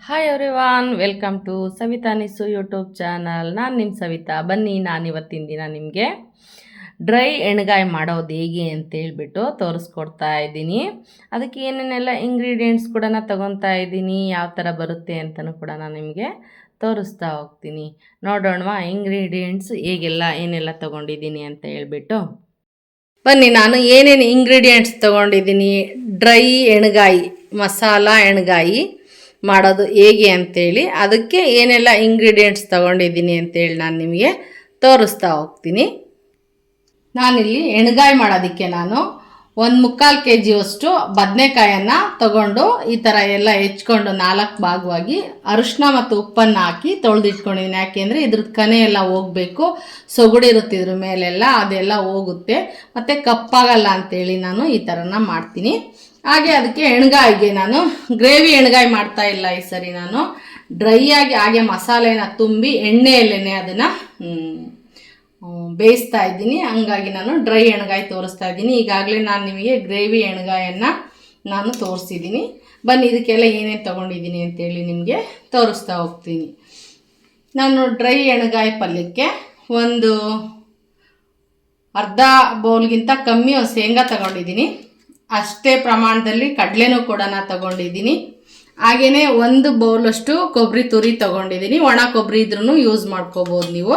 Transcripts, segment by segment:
Hi everyone, welcome to Savita Nisu YouTube channel. ನಾನು ನಿಮ್ಮ ಸವಿತಾ. ಬನ್ನಿ, ನಾನಿವತ್ತಿನ ದಿನ ನಿಮಗೆ ಡ್ರೈ ಎಣ್ಗಾಯಿ ಮಾಡೋದು ಹೇಗೆ ಅಂತೇಳ್ಬಿಟ್ಟು ತೋರಿಸ್ಕೊಡ್ತಾ ಇದ್ದೀನಿ. ಅದಕ್ಕೆ ಏನೇನೆಲ್ಲ ಇಂಗ್ರೀಡಿಯೆಂಟ್ಸ್ ಕೂಡ ತೊಗೊತಾ ಇದ್ದೀನಿ, ಯಾವ ಥರ ಬರುತ್ತೆ ಅಂತಲೂ ಕೂಡ ನಾನು ನಿಮಗೆ ತೋರಿಸ್ತಾ ಹೋಗ್ತೀನಿ. ನೋಡೋಣವಾ ಇಂಗ್ರೀಡಿಯೆಂಟ್ಸ್ ಹೇಗೆಲ್ಲ ಏನೆಲ್ಲ ತೊಗೊಂಡಿದ್ದೀನಿ ಅಂತ ಹೇಳ್ಬಿಟ್ಟು. ಬನ್ನಿ, ನಾನು ಏನೇನು ಇಂಗ್ರೀಡಿಯೆಂಟ್ಸ್ ತೊಗೊಂಡಿದ್ದೀನಿ ಡ್ರೈ ಎಣ್ಗಾಯಿ, ಮಸಾಲ ಎಣ್ಗಾಯಿ ಮಾಡೋದು ಹೇಗೆ ಅಂತೇಳಿ, ಅದಕ್ಕೆ ಏನೆಲ್ಲ ಇಂಗ್ರೀಡಿಯೆಂಟ್ಸ್ ತೊಗೊಂಡಿದ್ದೀನಿ ಅಂತೇಳಿ ನಾನು ನಿಮಗೆ ತೋರಿಸ್ತಾ ಹೋಗ್ತೀನಿ. ನಾನಿಲ್ಲಿ ಎಣ್ಗಾಯಿ ಮಾಡೋದಕ್ಕೆ ನಾನು 1/4 kg ಬದನೆಕಾಯನ್ನು ತಗೊಂಡು ಈ ಥರ ಎಲ್ಲ ಹೆಚ್ಕೊಂಡು 4 ಭಾಗವಾಗಿ ಅರಿಶಿನ ಮತ್ತು ಉಪ್ಪನ್ನು ಹಾಕಿ ತೊಳೆದಿಟ್ಕೊಂಡಿದ್ದೀನಿ. ಯಾಕೆಂದರೆ ಇದ್ರದ್ದು ಕನೆ ಎಲ್ಲ ಹೋಗಬೇಕು, ಸೊಗಡಿರುತ್ತೆ ಇದ್ರ ಮೇಲೆಲ್ಲ, ಅದೆಲ್ಲ ಹೋಗುತ್ತೆ ಮತ್ತು ಕಪ್ಪಾಗಲ್ಲ ಅಂಥೇಳಿ ನಾನು ಈ ಥರನ ಮಾಡ್ತೀನಿ. ಹಾಗೆ ಅದಕ್ಕೆ ಎಣ್ಗಾಯಿಗೆ ನಾನು ಗ್ರೇವಿ ಎಣ್ಗಾಯಿ ಮಾಡ್ತಾ ಇಲ್ಲ ಈ ಸರಿ. ನಾನು ಡ್ರೈ ಆಗಿ ಹಾಗೆ ಮಸಾಲೆನ ತುಂಬಿ ಎಣ್ಣೆಯಲ್ಲೇ ಅದನ್ನು ಬೇಯಿಸ್ತಾ ಇದ್ದೀನಿ. ಹಂಗಾಗಿ ನಾನು ಡ್ರೈ ಎಣ್ಗಾಯಿ ತೋರಿಸ್ತಾ ಇದ್ದೀನಿ. ಈಗಾಗಲೇ ನಾನು ನಿಮಗೆ ಗ್ರೇವಿ ಎಣ್ಗಾಯನ್ನು ನಾನು ತೋರಿಸಿದ್ದೀನಿ. ಬನ್ನಿ, ಇದಕ್ಕೆಲ್ಲ ಏನೇನು ತೊಗೊಂಡಿದ್ದೀನಿ ಅಂತೇಳಿ ನಿಮಗೆ ತೋರಿಸ್ತಾ ಹೋಗ್ತೀನಿ. ನಾನು ಡ್ರೈ ಎಣ್ಗಾಯಿ ಪಲ್ಯಕ್ಕೆ ಒಂದು ಅರ್ಧ ಬೌಲ್ಗಿಂತ ಕಮ್ಮಿ ಒಂದು ಶೇಂಗಾ ತಗೊಂಡಿದ್ದೀನಿ. ಅಷ್ಟೇ ಪ್ರಮಾಣದಲ್ಲಿ ಕಡಲೆನೂ ಕೂಡ ನಾನು ತಗೊಂಡಿದ್ದೀನಿ. ಹಾಗೆಯೇ 1 ಬೌಲಷ್ಟು ಕೊಬ್ಬರಿ ತುರಿ ತಗೊಂಡಿದ್ದೀನಿ. ಒಣ ಕೊಬ್ಬರಿ ಇದ್ರೂ ಯೂಸ್ ಮಾಡ್ಕೋಬೋದು ನೀವು.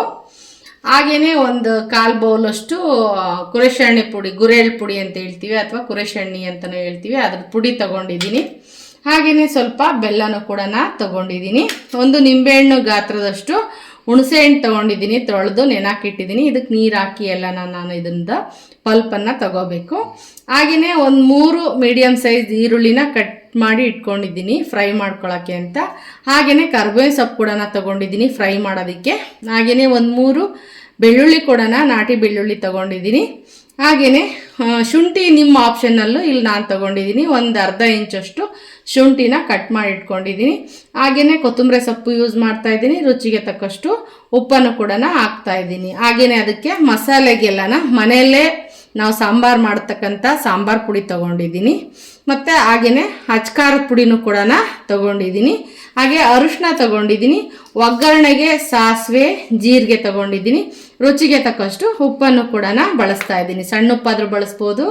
ಹಾಗೆಯೇ 1/4 ಬೌಲಷ್ಟು ಕುರೆಸೆಣ್ಣೆ ಪುಡಿ, ಗುರೆಳ್ ಪುಡಿ ಅಂತ ಹೇಳ್ತೀವಿ ಅಥವಾ ಕುರೆಸೆಣ್ಣೆ ಅಂತಲೂ ಹೇಳ್ತೀವಿ, ಅದ್ರ ಪುಡಿ ತಗೊಂಡಿದ್ದೀನಿ. ಹಾಗೆಯೇ ಸ್ವಲ್ಪ ಬೆಲ್ಲನೂ ಕೂಡ ತಗೊಂಡಿದ್ದೀನಿ. 1 ನಿಂಬೆಹಣ್ಣು ಗಾತ್ರದಷ್ಟು ಹುಣಸೆ ಹಣ್ಣು ತೊಗೊಂಡಿದ್ದೀನಿ, ತೊಳೆದು ನೆನಾಕಿಟ್ಟಿದ್ದೀನಿ. ಇದಕ್ಕೆ ನೀರು ಹಾಕಿ ಎಲ್ಲ ನಾನು ಇದರಿಂದ ಪಲ್ಪನ್ನು ತಗೋಬೇಕು. ಹಾಗೆಯೇ 3 ಮೀಡಿಯಮ್ ಸೈಜ್ ಈರುಳ್ಳಿನ ಕಟ್ ಮಾಡಿ ಇಟ್ಕೊಂಡಿದ್ದೀನಿ ಫ್ರೈ ಮಾಡ್ಕೊಳ್ಳೋಕ್ಕೆ ಅಂತ. ಹಾಗೆಯೇ ಕರ್ಬೇವಿನ ಸೊಪ್ಪು ಕೂಡ ತೊಗೊಂಡಿದ್ದೀನಿ ಫ್ರೈ ಮಾಡೋದಕ್ಕೆ. ಹಾಗೆಯೇ 3 ಬೆಳ್ಳುಳ್ಳಿ ಕೂಡ ನಾಟಿ ಬೆಳ್ಳುಳ್ಳಿ ತೊಗೊಂಡಿದ್ದೀನಿ. ಹಾಗೆಯೇ ಶುಂಠಿ ನಿಮ್ಮ ಆಪ್ಷನ್ನಲ್ಲೂ ಇಲ್ಲಿ ನಾನು ತೊಗೊಂಡಿದ್ದೀನಿ. ಒಂದು ಅರ್ಧ ಇಂಚಷ್ಟು ಶುಂಠಿನ ಕಟ್ ಮಾಡಿ ಇಟ್ಕೊಂಡಿದ್ದೀನಿ. ಹಾಗೆಯೇ ಕೊತ್ತಂಬರಿ ಸೊಪ್ಪು ಯೂಸ್ ಮಾಡ್ತಾಯಿದ್ದೀನಿ. ರುಚಿಗೆ ತಕ್ಕಷ್ಟು ಉಪ್ಪನ್ನು ಕೂಡ ಹಾಕ್ತಾಯಿದ್ದೀನಿ. ಹಾಗೆಯೇ ಅದಕ್ಕೆ ಮಸಾಲೆಗೆಲ್ಲನ ಮನೆಯಲ್ಲೇ ನಾವು ಸಾಂಬಾರು ಮಾಡ್ತಕ್ಕಂಥ ಸಾಂಬಾರು ಪುಡಿ ತೊಗೊಂಡಿದ್ದೀನಿ. ಮತ್ತು ಹಾಗೆಯೇ ಅಚ್ಕಾರದ ಪುಡಿನೂ ಕೂಡ ತೊಗೊಂಡಿದ್ದೀನಿ. ಹಾಗೆ ಅರಿಶಿನ ತೊಗೊಂಡಿದ್ದೀನಿ. ಒಗ್ಗರಣೆಗೆ ಸಾಸಿವೆ, ಜೀರಿಗೆ ತೊಗೊಂಡಿದ್ದೀನಿ. ರುಚಿಗೆ ತಕ್ಕಷ್ಟು ಉಪ್ಪನ್ನು ಕೂಡ ಬಳಸ್ತಾ ಇದ್ದೀನಿ. ಸಣ್ಣ ಉಪ್ಪಾದರೂ ಬಳಸ್ಬೋದು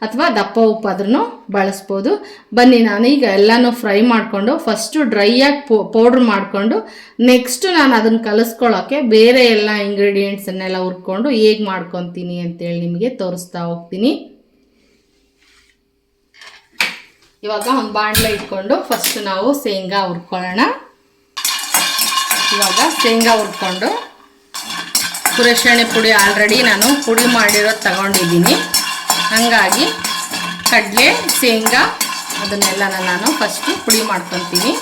ಅಥವಾ ದಪ್ಪ ಉಪ್ಪಾದ್ರೂ ಬಳಸ್ಬೋದು. ಬನ್ನಿ, ನಾನೀಗ ಎಲ್ಲನೂ ಫ್ರೈ ಮಾಡಿಕೊಂಡು ಫಸ್ಟು ಡ್ರೈಯಾಗಿ ಪೌಡ್ರ್ ಮಾಡಿಕೊಂಡು ನೆಕ್ಸ್ಟು ನಾನು ಅದನ್ನು ಕಲಿಸ್ಕೊಳ್ಳೋಕ್ಕೆ ಬೇರೆ ಎಲ್ಲ ಇಂಗ್ರೀಡಿಯೆಂಟ್ಸನ್ನೆಲ್ಲ ಹುರ್ಕೊಂಡು ಹೇಗೆ ಮಾಡ್ಕೊತೀನಿ ಅಂತೇಳಿ ನಿಮಗೆ ತೋರಿಸ್ತಾ ಹೋಗ್ತೀನಿ. ಇವಾಗ ಒಂದು ಬಾಣಲೆ ಇಟ್ಕೊಂಡು ಫಸ್ಟ್ ನಾವು ಶೇಂಗಾ ಹುರ್ಕೊಳ್ಳೋಣ. ಇವಾಗ ಶೇಂಗಾ ಹುರ್ಕೊಂಡು ಕುರೆಸೆಣ್ಣೆ ಪುಡಿ ಆಲ್ರೆಡಿ ನಾನು ಪುಡಿ ಮಾಡಿರೋದು ತಗೊಂಡಿದ್ದೀನಿ. ಹಾಗಾಗಿ ಕಡಲೆ, ಶೇಂಗಾ ಅದನ್ನೆಲ್ಲ ನಾನು ಫಸ್ಟು ಪುಡಿ ಮಾಡ್ಕೊತೀನಿ.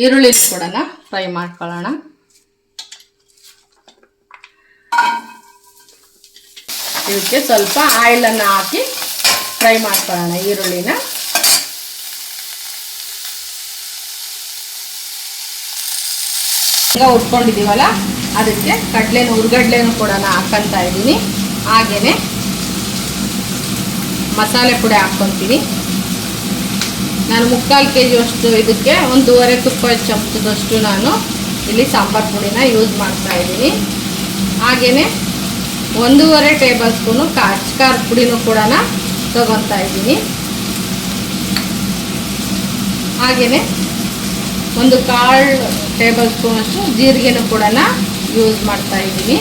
ಈರುಳ್ಳಿ ಕೂಡ ಫ್ರೈ ಮಾಡ್ಕೊಳ್ಳೋಣ. ಇದಕ್ಕೆ ಸ್ವಲ್ಪ ಆಯಿಲನ್ನು ಹಾಕಿ ಫ್ರೈ ಮಾಡ್ಕೊಳ್ಳೋಣ ಈರುಳ್ಳಿನ. ಶೇಂಗಾ ಹುರ್ಕೊಂಡಿದ್ದೀವಲ್ಲ ಅದಕ್ಕೆ ಹುರ್ಗಡ್ಲೆನೂ ಕೂಡ ಹಾಕ್ಕೊತಾ ಇದ್ದೀನಿ. ಹಾಗೆಯೇ ಮಸಾಲೆ ಪುಡಿ ಹಾಕ್ಕೊತೀನಿ. ನಾನು 3/4 kg ಅಷ್ಟು ಇದಕ್ಕೆ 1.5 ತುಪ್ಪ ಚಮಚದಷ್ಟು ನಾನು ಇಲ್ಲಿ ಸಾಂಬಾರು ಪುಡಿನ ಯೂಸ್ ಮಾಡ್ತಾ ಇದ್ದೀನಿ. ಹಾಗೆಯೇ 1.5 ಟೇಬಲ್ ಸ್ಪೂನು ಖಾರದ ಪುಡಿನೂ ಕೂಡ ತಗೊತಾ ಇದ್ದೀನಿ. ಹಾಗೆಯೇ 1/4 ಟೇಬಲ್ ಸ್ಪೂನಷ್ಟು ಜೀರಿಗೆನೂ ಕೂಡ ಯೂಸ್ ಮಾಡ್ತಾ ಇದ್ದೀನಿ.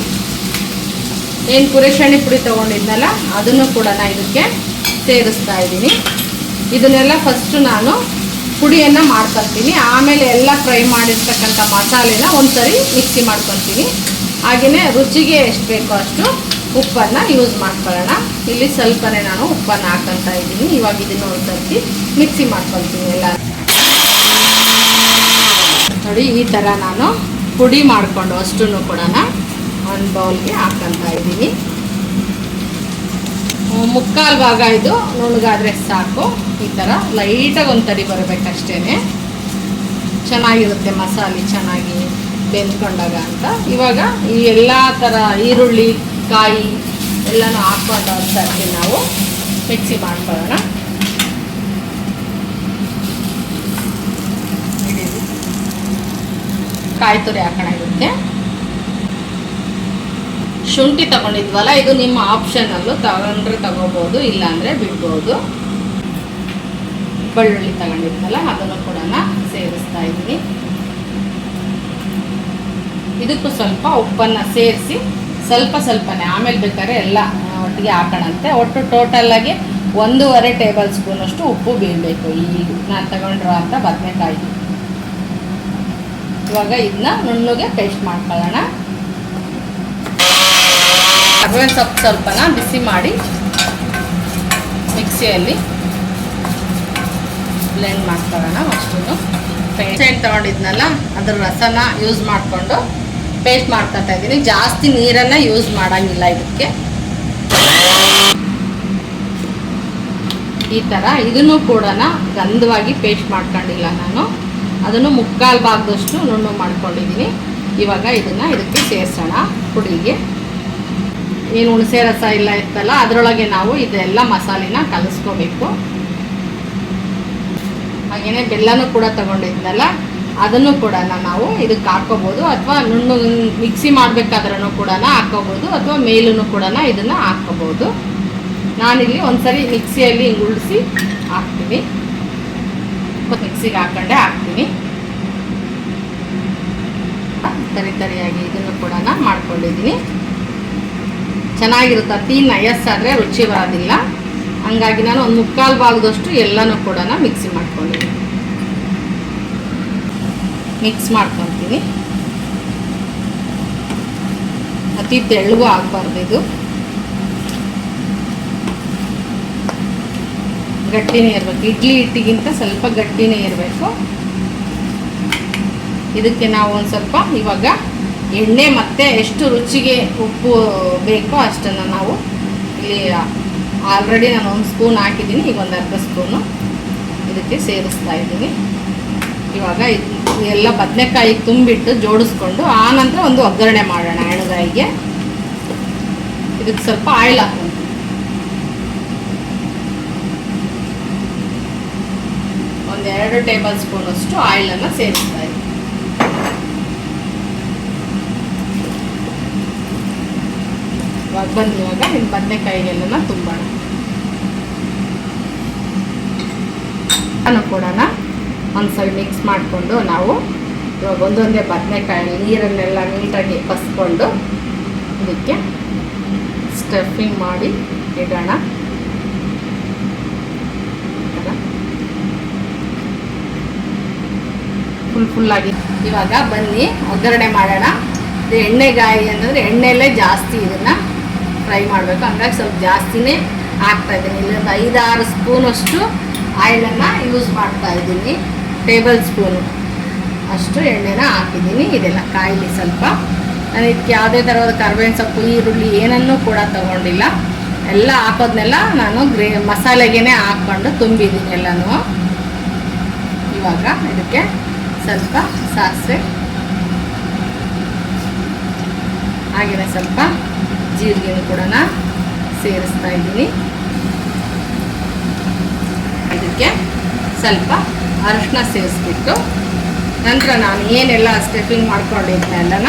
ಏನು ಕುರೆಸೆಣ್ಣೆ ಪುಡಿ ತೊಗೊಂಡಿದ್ನಲ್ಲ ಅದನ್ನು ಕೂಡ ಇದಕ್ಕೆ ಸೇರಿಸ್ತಾ ಇದ್ದೀನಿ. ಇದನ್ನೆಲ್ಲ ಫಸ್ಟು ನಾನು ಪುಡಿಯನ್ನು ಮಾಡ್ಕೊತೀನಿ. ಆಮೇಲೆ ಎಲ್ಲ ಫ್ರೈ ಮಾಡಿರ್ತಕ್ಕಂಥ ಮಸಾಲೆನ ಒಂದ್ಸರಿ ಮಿಕ್ಸಿ ಮಾಡ್ಕೊತೀನಿ. ಹಾಗೆಯೇ ರುಚಿಗೆ ಎಷ್ಟು ಬೇಕೋ ಅಷ್ಟು ಉಪ್ಪನ್ನು ಯೂಸ್ ಮಾಡ್ಕೊಳ್ಳೋಣ. ಇಲ್ಲಿ ಸ್ವಲ್ಪನೇ ನಾನು ಉಪ್ಪನ್ನು ಹಾಕ್ಕೊತಾ ಇದ್ದೀನಿ. ಇವಾಗ ಇದನ್ನು ಒಂದ್ಸರಿ ಮಿಕ್ಸಿ ಮಾಡ್ಕೊತೀನಿ ಎಲ್ಲ. ನೋಡಿ, ಈ ಥರ ನಾನು ಪುಡಿ ಮಾಡಿಕೊಂಡು ಅಷ್ಟನ್ನು ಕೂಡ ಒಂದು ಬೌಲ್ಗೆ ಹಾಕ್ಕೊತಾ ಇದ್ದೀನಿ. 3/4 ಭಾಗ ಇದು ನುಣ್ಣಗಾದರೆ ಸಾಕು. ಈ ಥರ ಲೈಟಾಗಿ ಒಂದು ತಡಿ ಬರಬೇಕಷ್ಟೇ, ಚೆನ್ನಾಗಿರುತ್ತೆ ಮಸಾಲೆ ಚೆನ್ನಾಗಿ ಬೆಂದ್ಕೊಂಡಾಗ ಅಂತ. ಇವಾಗ ಈ ಎಲ್ಲ ಥರ ಈರುಳ್ಳಿ, ಕಾಯಿ ಎಲ್ಲನೂ ಹಾಕ್ಕೊಂಡು ಒಂದ್ಸರ್ತಿ ನಾವು ಮಿಕ್ಸಿ ಮಾಡ್ಕೊಳ್ಳೋಣ. ಕಾಯಿ ತುರಿ ಹಾಕೋಣ ಇದಕ್ಕೆ. ಶುಂಠಿ ತಗೊಂಡಿದ್ವಲ್ಲ, ಇದು ನಿಮ್ಮ ಆಪ್ಷನಲ್ಲು, ತಗೊಂಡ್ರೆ ತಗೋಬೋದು, ಇಲ್ಲಾಂದರೆ ಬಿಡ್ಬೋದು. ಬೆಳ್ಳುಳ್ಳಿ ತಗೊಂಡಿದ್ವಲ್ಲ ಅದನ್ನು ಕೂಡ ಸೇರಿಸ್ತಾ ಇದ್ದೀನಿ. ಇದಕ್ಕೂ ಸ್ವಲ್ಪ ಉಪ್ಪನ್ನು ಸೇರಿಸಿ ಸ್ವಲ್ಪನೇ ಆಮೇಲೆ ಬೇಕಾದ್ರೆ ಎಲ್ಲ ಒಟ್ಟಿಗೆ ಹಾಕೋಣಂತೆ. ಒಟ್ಟು ಟೋಟಲಾಗಿ 1.5 ಟೇಬಲ್ ಸ್ಪೂನಷ್ಟು ಉಪ್ಪು ಬೀಳಬೇಕು ಈ ನಾನು ತಗೊಂಡಿರೋ ಅಂಥ ಬದನೆಕಾಯಿ. ಇವಾಗ ಇದನ್ನ ನುಣ್ಣಗೆ ಪೇಸ್ಟ್ ಮಾಡ್ಕೊಳ್ಳೋಣ. ಕರ್ಬೇವಿನ ಸೊಪ್ಪು ಸ್ವಲ್ಪನ ಬಿಸಿ ಮಾಡಿ ಮಿಕ್ಸಿಯಲ್ಲಿ ಬ್ಲೆಂಡ್ ಮಾಡ್ಕೊಳ್ಳೋಣ. ಅಷ್ಟು ಪೇಸ್ಟ್ ತಗೊಂಡಿದ್ನಲ್ಲ ಅದ್ರ ರಸನ ಯೂಸ್ ಮಾಡಿಕೊಂಡು ಪೇಸ್ಟ್ ಮಾಡ್ಕೊತಾ ಇದ್ದೀನಿ. ಜಾಸ್ತಿ ನೀರನ್ನು ಯೂಸ್ ಮಾಡೋಂಗಿಲ್ಲ ಇದಕ್ಕೆ. ಈ ಥರ ಇದನ್ನು ಕೂಡ ಗಂಧವಾಗಿ ಪೇಸ್ಟ್ ಮಾಡ್ಕೊಂಡಿಲ್ಲ ನಾನು, ಅದನ್ನು 3/4 ಭಾಗದಷ್ಟು ನುಣ್ಣು ಮಾಡ್ಕೊಂಡಿದ್ದೀನಿ. ಇವಾಗ ಇದನ್ನು ಇದಕ್ಕೆ ಸೇರಿಸೋಣ. ಪುಡಿಗೆ ಏನು ಹುಣಸೆ ರಸ ಇಲ್ಲ ಇತ್ತಲ್ಲ ಅದರೊಳಗೆ ನಾವು ಇದೆಲ್ಲ ಮಸಾಲೆನ ಕಲಿಸ್ಕೋಬೇಕು. ಹಾಗೆಯೇ ಬೆಲ್ಲನೂ ಕೂಡ ತಗೊಂಡಿದ್ನಲ್ಲ ಅದನ್ನು ಕೂಡ ನಾವು ಇದಕ್ಕೆ ಹಾಕ್ಕೋಬೋದು, ಅಥವಾ ನುಣ್ಣು ಮಿಕ್ಸಿ ಮಾಡಬೇಕಾದ್ರೂ ಕೂಡ ಹಾಕ್ಕೋಬೋದು, ಅಥವಾ ಮೇಲೂ ಕೂಡ ಇದನ್ನು ಹಾಕ್ಕೋಬೋದು. ನಾನಿಲ್ಲಿ ಒಂದ್ಸರಿ ಮಿಕ್ಸಿಯಲ್ಲಿ ಹಿಂಗೆ ಉಳಿಸಿ ಹಾಕ್ತೀನಿ. ಮಿಕ್ಸಿಗೆ ಹಾಕ್ಕೊಂಡೆ ಹಾಕ್ತೀನಿ. ತರಿಯಾಗಿ ಇದನ್ನು ಕೂಡ ಮಾಡ್ಕೊಂಡಿದ್ದೀನಿ. ಚೆನ್ನಾಗಿರುತ್ತೆ. ಅತಿ ನಯಸ್ಸಾದರೆ ರುಚಿ ಬರೋದಿಲ್ಲ. ಹಂಗಾಗಿ ನಾನು ಒಂದು 3/4 ಭಾಗದಷ್ಟು ಎಲ್ಲನೂ ಕೂಡ ಮಿಕ್ಸಿ ಮಾಡ್ಕೊಂಡಿದ್ದೀನಿ. ಮಿಕ್ಸ್ ಮಾಡ್ಕೊತೀನಿ. ಅತಿ ತೆಳ್ಳಗೂ ಆಗಬಾರ್ದು, ಇದು ಗಟ್ಟಿನೇ ಇರಬೇಕು. ಇಡ್ಲಿ ಹಿಟ್ಟಿಗಿಂತ ಸ್ವಲ್ಪ ಗಟ್ಟಿನೇ ಇರಬೇಕು. ಇದಕ್ಕೆ ನಾವು ಒಂದು ಸ್ವಲ್ಪ ಇವಾಗ ಎಣ್ಣೆ ಮತ್ತು ಎಷ್ಟು ರುಚಿಗೆ ಉಪ್ಪು ಬೇಕೋ ಅಷ್ಟನ್ನು ನಾವು ಇಲ್ಲಿ ಆಲ್ರೆಡಿ ನಾನು 1 ಸ್ಪೂನ್ ಹಾಕಿದ್ದೀನಿ. ಈಗ 1/2 ಸ್ಪೂನು ಇದಕ್ಕೆ ಸೇರಿಸ್ತಾ ಇದ್ದೀನಿ. ಇವಾಗ ಎಲ್ಲ ಬದನೆಕಾಯಿ ತುಂಬಿಟ್ಟು ಜೋಡಿಸ್ಕೊಂಡು ಆನಂತರ ಒಂದು ಒಗ್ಗರಣೆ ಮಾಡೋಣ ಎಣ್ಣೆಗಾಯಿಗೆ. ಇದಕ್ಕೆ ಸ್ವಲ್ಪ ಆಯಿಲ್ ಹಾಕೋಣ. ಒಂದು 2 ಟೇಬಲ್ ಸ್ಪೂನಷ್ಟು ಆಯಿಲನ್ನು ಸೇರಿಸ್ತಾ ಇದ್ದೀನಿ. ಇವಾಗ ನಿಮ್ಮ ಬದನೆಕಾಯಿಗೆಲ್ಲ ತುಂಬೋಣ. ಕೂಡ ಒಂದು ಸ್ವಲ್ಪ ಮಿಕ್ಸ್ ಮಾಡಿಕೊಂಡು ನಾವು ಇವಾಗ ಒಂದೊಂದೇ ಬದನೆಕಾಯಿ ನೀರನ್ನೆಲ್ಲ ನೀಟಾಗಿ ಬಸ್ಕೊಂಡು ಇದಕ್ಕೆ ಸ್ಟಫಿಂಗ್ ಮಾಡಿ ಇಡೋಣ. ಫುಲ್ಲಾಗಿ ಇವಾಗ ಬನ್ನಿ ಒಗ್ಗರಣೆ ಮಾಡೋಣ. ಎಣ್ಣೆಗಾಯಿ ಅಂತಂದರೆ ಎಣ್ಣೆಯಲ್ಲೇ ಜಾಸ್ತಿ ಇದನ್ನು ಫ್ರೈ ಮಾಡಬೇಕು. ಹಂಗಾಗಿ ಸ್ವಲ್ಪ ಜಾಸ್ತಿನೇ ಹಾಕ್ತಾಯಿದ್ದೀನಿ. ಇಲ್ಲೊಂದು 5-6 ಸ್ಪೂನಷ್ಟು ಆಯಿಲನ್ನು ಯೂಸ್ ಮಾಡ್ತಾ ಇದ್ದೀನಿ. ಟೇಬಲ್ ಸ್ಪೂನು ಅಷ್ಟು ಎಣ್ಣೆನ ಹಾಕಿದ್ದೀನಿ. ಇದೆಲ್ಲ ಕಾಯಿಲಿ ಸ್ವಲ್ಪ. ನಾನು ಇದಕ್ಕೆ ಯಾವುದೇ ಥರದ ಕರ್ಬೇವಿನ ಸೊಪ್ಪು, ಈರುಳ್ಳಿ ಏನನ್ನೂ ಕೂಡ ತಗೊಂಡಿಲ್ಲ. ಎಲ್ಲ ಹಾಕೋದನ್ನೆಲ್ಲ ನಾನು ಮಸಾಲೆಗೇ ಹಾಕ್ಕೊಂಡು ತುಂಬಿದ್ದೀನಿ ಎಲ್ಲನೂ. ಇವಾಗ ಇದಕ್ಕೆ ಸ್ವಲ್ಪ ಸಾಸಿವೆ, ಹಾಗೆಯೇ ಸ್ವಲ್ಪ ಜೀರಿಗೆನೂ ಕೂಡ ಸೇರಿಸ್ತಾ ಇದ್ದೀನಿ. ಇದಕ್ಕೆ ಸ್ವಲ್ಪ ಅರಿಶಿನ ಸೇರಿಸ್ಬಿಟ್ಟು ನಂತರ ನಾನು ಏನೆಲ್ಲ ಸ್ಟಫಿಂಗ್ ಮಾಡ್ಕೊಂಡಿದ್ದೆನೆಲ್ಲನ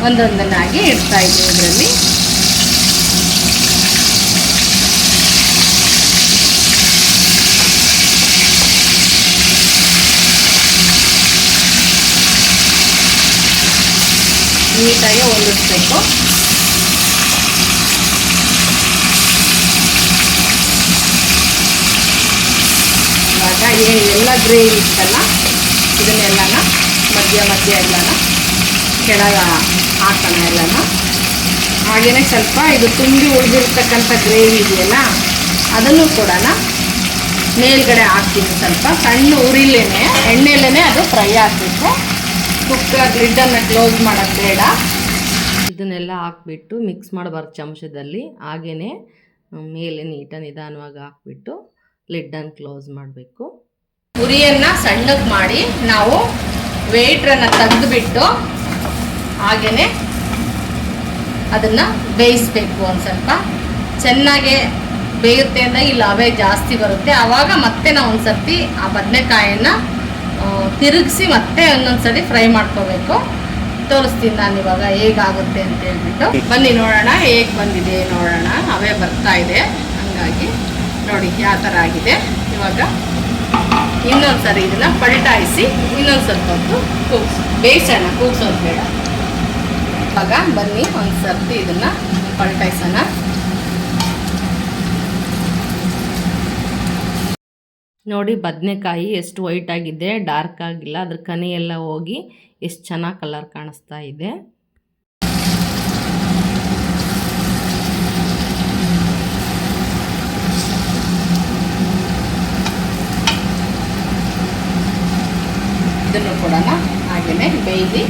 ಒಂದೊಂದನ್ನಾಗಿ ಇಡ್ತಾ ಇದ್ದೀನಿ ಇದರಲ್ಲಿ. ನೀಟಾಗಿ ಹೊಂದಿಸ್ಬೇಕು. ಇವಾಗ ಎಲ್ಲ ಗ್ರೇವಿ ಇತ್ತಲ್ಲ ಇದನ್ನೆಲ್ಲನ ಮಧ್ಯ ಎಲ್ಲನ ಕೆಳಗೆ ಹಾಕೋಣ ಎಲ್ಲನ. ಹಾಗೆಯೇ ಸ್ವಲ್ಪ ಇದು ತುಂಬಿ ಉಳಿದಿರ್ತಕ್ಕಂಥ ಗ್ರೇವಿ ಇದೆಯಲ್ಲ ಅದನ್ನು ಕೂಡ ಮೇಲ್ಗಡೆ ಹಾಕ್ತೀನಿ. ಸ್ವಲ್ಪ ಸಣ್ಣ ಉರಿಲೇನೆ ಎಣ್ಣೆಲೇ ಅದು ಫ್ರೈ ಆಗಬೇಕು. ಕುಕ್ಕರ್ ಲಿಡ್ಡನ್ನು ಕ್ಲೋಸ್ ಮಾಡೋದು ಬೇಡ. ಇದನ್ನೆಲ್ಲ ಹಾಕ್ಬಿಟ್ಟು ಮಿಕ್ಸ್ ಮಾಡಬಾರ್ದು ಚಮಚದಲ್ಲಿ. ಹಾಗೆಯೇ ಮೇಲೆ ನಿಧಾನವಾಗಿ ಹಾಕ್ಬಿಟ್ಟು ಲಿಡ್ಡನ್ನು ಕ್ಲೋಸ್ ಮಾಡಬೇಕು. ಉರಿಯನ್ನು ಸಣ್ಣಗೆ ಮಾಡಿ ನಾವು ವೇಟ್ರನ್ನು ತೆಗೆದುಬಿಟ್ಟು ಹಾಗೆಯೇ ಅದನ್ನು ಬೇಯಿಸಬೇಕು. ಒಂದು ಸ್ವಲ್ಪ ಚೆನ್ನಾಗೆ ಬೇಯುತ್ತೆ ಅಂದಾಗ ಈ ಲವೆ ಜಾಸ್ತಿ ಬರುತ್ತೆ. ಆವಾಗ ಮತ್ತೆ ನಾವು ಒಂದು ಸರ್ತಿ ಆ ಬದನೆಕಾಯನ್ನು ತಿರುಗಿಸಿ ಮತ್ತೆ ಒಂದೊಂದ್ಸರಿ ಫ್ರೈ ಮಾಡ್ಕೋಬೇಕು. ತೋರಿಸ್ತೀನಿ ನಾನು ಇವಾಗ ಹೇಗಾಗುತ್ತೆ ಅಂತ ಹೇಳ್ಬಿಟ್ಟು. ಬನ್ನಿ ನೋಡೋಣ ಹೇಗೆ ಬಂದಿದೆ ನೋಡೋಣ. ಅವೇ ಬರ್ತಾ ಇದೆ, ಹಂಗಾಗಿ ನೋಡಿ ಯಾವ ಥರ ಆಗಿದೆ. ಇವಾಗ ಇನ್ನೊಂದ್ಸರಿ ಇದನ್ನ ಪಲ್ಟಾಯಿಸಿ ಇನ್ನೊಂದು ಸ್ವಲ್ಪ ಹೊತ್ತು ಬೇಯಿಸೋಣ, ಕೂಗ್ಸೋದು ಬೇಡ. ಇವಾಗ ಬನ್ನಿ ಒಂದು ಸರ್ತಿ ಇದನ್ನ ಪಲ್ಟಾಯಿಸೋಣ. ನೋಡಿ ಬದನೆಕಾಯಿ ಎಷ್ಟು ವೈಟ್ ಆಗಿದೆ, ಡಾರ್ಕ್ ಆಗಿಲ್ಲ, ಅದ್ರ ಕನಿ ಎಲ್ಲ ಹೋಗಿ ಎಷ್ಟು ಚೆನ್ನಾಗಿ ಕಲರ್ ಕಾಣಿಸ್ತಾ ಇದೆ. ಇದನ್ನು ಕೂಡ ಹಾಗೆಯೇ ಬೇಯಿಸಿ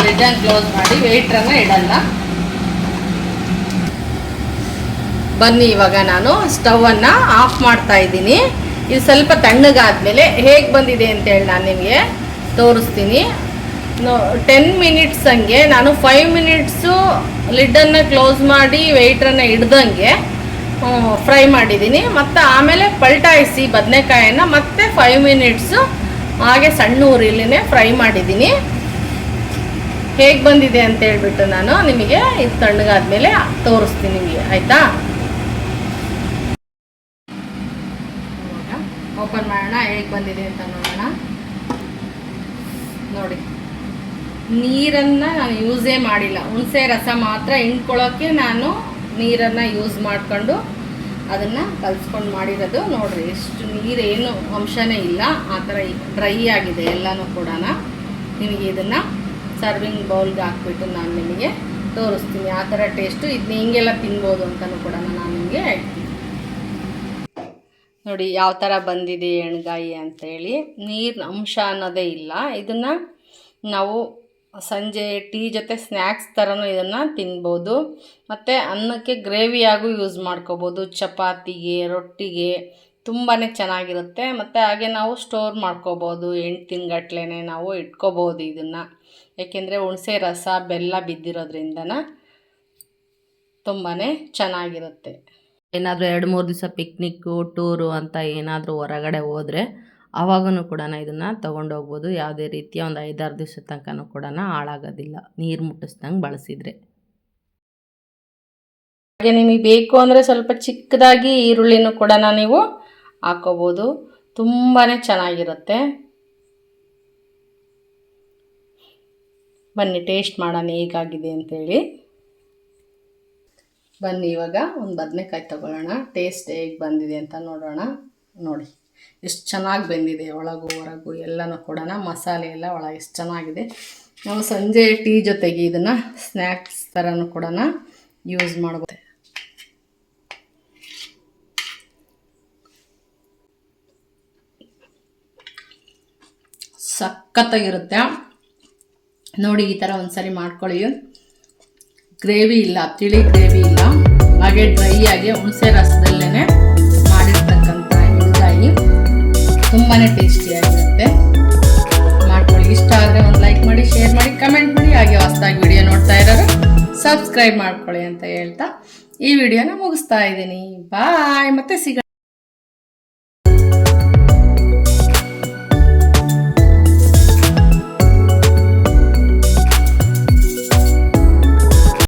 ಲಿಡ್ಡನ್ನು ಕ್ಲೋಸ್ ಮಾಡಿ ವೆಯ್ಟ್ರನ್ನು ಇಡಲ್ಲ. ಬನ್ನಿ ಇವಾಗ ನಾನು ಸ್ಟವನ್ನು ಆಫ್ ಮಾಡ್ತಾ ಇದ್ದೀನಿ. ಇದು ಸ್ವಲ್ಪ ತಣ್ಣಗಾದ್ಮೇಲೆ ಹೇಗೆ ಬಂದಿದೆ ಅಂತೇಳಿ ನಾನು ನಿಮಗೆ ತೋರಿಸ್ತೀನಿ. 10 ಮಿನಿಟ್ಸ್ ಹಂಗೆ ನಾನು 5 ಮಿನಿಟ್ಸು ಲಿಡ್ಡನ್ನು ಕ್ಲೋಸ್ ಮಾಡಿ ವೆಯ್ಟ್ರನ್ನು ಹಿಡ್ದಂಗೆ ಫ್ರೈ ಮಾಡಿದ್ದೀನಿ. ಮತ್ತು ಆಮೇಲೆ ಪಲ್ಟಾಯಿಸಿ ಬದನೆಕಾಯನ್ನು ಮತ್ತೆ 5 ಮಿನಿಟ್ಸು ಹಾಗೆ ಸಣ್ಣ ಉರಿಲಿನೇ ಫ್ರೈ ಮಾಡಿದ್ದೀನಿ. ಹೇಗೆ ಬಂದಿದೆ ಅಂತ ಹೇಳ್ಬಿಟ್ಟು ನಾನು ನಿಮಗೆ ಇದು ತಣ್ಣಗಾದ್ಮೇಲೆ ತೋರಿಸ್ತೀನಿ ನಿಮಗೆ, ಆಯಿತಾ? ಓಪನ್ ಮಾಡೋಣ, ಹೇಗೆ ಬಂದಿದೆ ಅಂತ ನೋಡೋಣ. ನೋಡಿ, ನೀರನ್ನು ನಾನು ಯೂಸೇ ಮಾಡಿಲ್ಲ, ಹುಣಸೆ ರಸ ಮಾತ್ರ ಹಿಂಡ್ಕೊಳ್ಳೋಕ್ಕೆ ನಾನು ನೀರನ್ನು ಯೂಸ್ ಮಾಡಿಕೊಂಡು ಅದನ್ನು ಕಲಿಸ್ಕೊಂಡು ಮಾಡಿರೋದು. ನೋಡಿರಿ ಎಷ್ಟು ನೀರೇನು ಅಂಶನೇ ಇಲ್ಲ, ಆ ಥರ ಡ್ರೈ ಆಗಿದೆ ಎಲ್ಲನೂ ಕೂಡ. ನಿಮಗೆ ಇದನ್ನು ಸರ್ವಿಂಗ್ ಬೌಲ್ಗೆ ಹಾಕ್ಬಿಟ್ಟು ನಾನು ನಿಮಗೆ ತೋರಿಸ್ತೀನಿ ಆ ಥರ ಟೇಸ್ಟು. ಇದನ್ನ ಹಿಂಗೆಲ್ಲ ತಿನ್ಬೋದು ಅಂತಲೂ ಕೂಡ ನಾನು ನಿಮಗೆ ಹೇಳ್ತೀನಿ. ನೋಡಿ ಯಾವ ಥರ ಬಂದಿದೆ ಎಣ್ಗಾಯಿ ಅಂತೇಳಿ, ನೀರಿನ ಅಂಶ ಅನ್ನೋದೇ ಇಲ್ಲ. ಇದನ್ನು ನಾವು ಸಂಜೆ ಟೀ ಜೊತೆ ಸ್ನ್ಯಾಕ್ಸ್ ಥರನೂ ಇದನ್ನು ತಿನ್ಬೋದು. ಮತ್ತು ಅನ್ನಕ್ಕೆ ಗ್ರೇವಿಯಾಗೂ ಯೂಸ್ ಮಾಡ್ಕೋಬೋದು, ಚಪಾತಿಗೆ, ರೊಟ್ಟಿಗೆ ತುಂಬಾ ಚೆನ್ನಾಗಿರುತ್ತೆ. ಮತ್ತು ಹಾಗೆ ನಾವು ಸ್ಟೋರ್ ಮಾಡ್ಕೋಬೋದು, 8 ತಿಂಗಟ್ಲೆ ನಾವು ಇಟ್ಕೋಬೋದು ಇದನ್ನು. ಏಕೆಂದರೆ ಹುಣಸೆ ರಸ ಬೆಲ್ಲ ಬಿದ್ದಿರೋದ್ರಿಂದನ ತುಂಬಾ ಚೆನ್ನಾಗಿರುತ್ತೆ. ಏನಾದರೂ 2-3 ದಿವಸ ಪಿಕ್ನಿಕ್ಕು ಟೂರು ಅಂತ ಏನಾದರೂ ಹೊರಗಡೆ ಹೋದರೆ ಆವಾಗೂ ಕೂಡ ಇದನ್ನು ತೊಗೊಂಡೋಗ್ಬೋದು. ಯಾವುದೇ ರೀತಿಯ ಒಂದು 5-6 ದಿವಸದ ತನಕನೂ ಕೂಡ ಹಾಳಾಗೋದಿಲ್ಲ, ನೀರು ಮುಟ್ಟಿಸ್ದಂಗೆ ಬಳಸಿದರೆ. ಹಾಗೆ ನಿಮಗೆ ಬೇಕು ಅಂದರೆ ಸ್ವಲ್ಪ ಚಿಕ್ಕದಾಗಿ ಈರುಳ್ಳಿನೂ ಕೂಡ ನೀವು ಹಾಕೋಬೋದು, ತುಂಬಾ ಚೆನ್ನಾಗಿರುತ್ತೆ. ಬನ್ನಿ ಟೇಸ್ಟ್ ಮಾಡೋಣ ಹೇಗಾಗಿದೆ ಅಂತೇಳಿ. ಬನ್ನಿ ಇವಾಗ ಒಂದು ಬದನೆಕಾಯಿ ತೊಗೊಳ್ಳೋಣ, ಟೇಸ್ಟ್ ಹೇಗೆ ಬಂದಿದೆ ಅಂತ ನೋಡೋಣ. ನೋಡಿ ಎಷ್ಟು ಚೆನ್ನಾಗಿ ಬಂದಿದೆ, ಒಳಗು ಹೊರಗು ಎಲ್ಲನೂ ಕೂಡ ಮಸಾಲೆ ಎಲ್ಲ ಒಳಗೆ ಎಷ್ಟು ಚೆನ್ನಾಗಿದೆ. ನಾವು ಸಂಜೆ ಟೀ ಜೊತೆಗೆ ಇದನ್ನು ಸ್ನ್ಯಾಕ್ಸ್ ಥರನೂ ಕೂಡ ಯೂಸ್ ಮಾಡ್ಬೋದು. ಸಖತ್ತಾಗಿರುತ್ತೆ ನೋಡಿ. ಈ ಥರ ಒಂದ್ಸರಿ ಮಾಡ್ಕೊಳ್ಳಿ. ಗ್ರೇವಿ ಇಲ್ಲ, ತಿಳಿ ಗ್ರೇವಿ ಇಲ್ಲ, ಹಾಗೆ ಡ್ರೈ ಆಗಿ ಹುಣಸೆ ರಸದಲ್ಲೇ ಮಾಡಿರ್ತಕ್ಕಂಥ ಎಣ್ಗಾಯಿ ತುಂಬಾ ಟೇಸ್ಟಿಯಾಗಿರುತ್ತೆ. ಮಾಡ್ಕೊಳ್ಳಿ. ಇಷ್ಟ ಆದರೆ ಒಂದು ಲೈಕ್ ಮಾಡಿ, ಶೇರ್ ಮಾಡಿ, ಕಮೆಂಟ್ ಮಾಡಿ. ಹಾಗೆ ಹೊಸದಾಗಿ ವಿಡಿಯೋ ನೋಡ್ತಾ ಇರೋರು ಸಬ್ಸ್ಕ್ರೈಬ್ ಮಾಡ್ಕೊಳ್ಳಿ ಅಂತ ಹೇಳ್ತಾ ಈ ವಿಡಿಯೋನ ಮುಗಿಸ್ತಾ ಇದ್ದೀನಿ. ಬಾಯ್, ಮತ್ತೆ ಸಿಗೋಣ.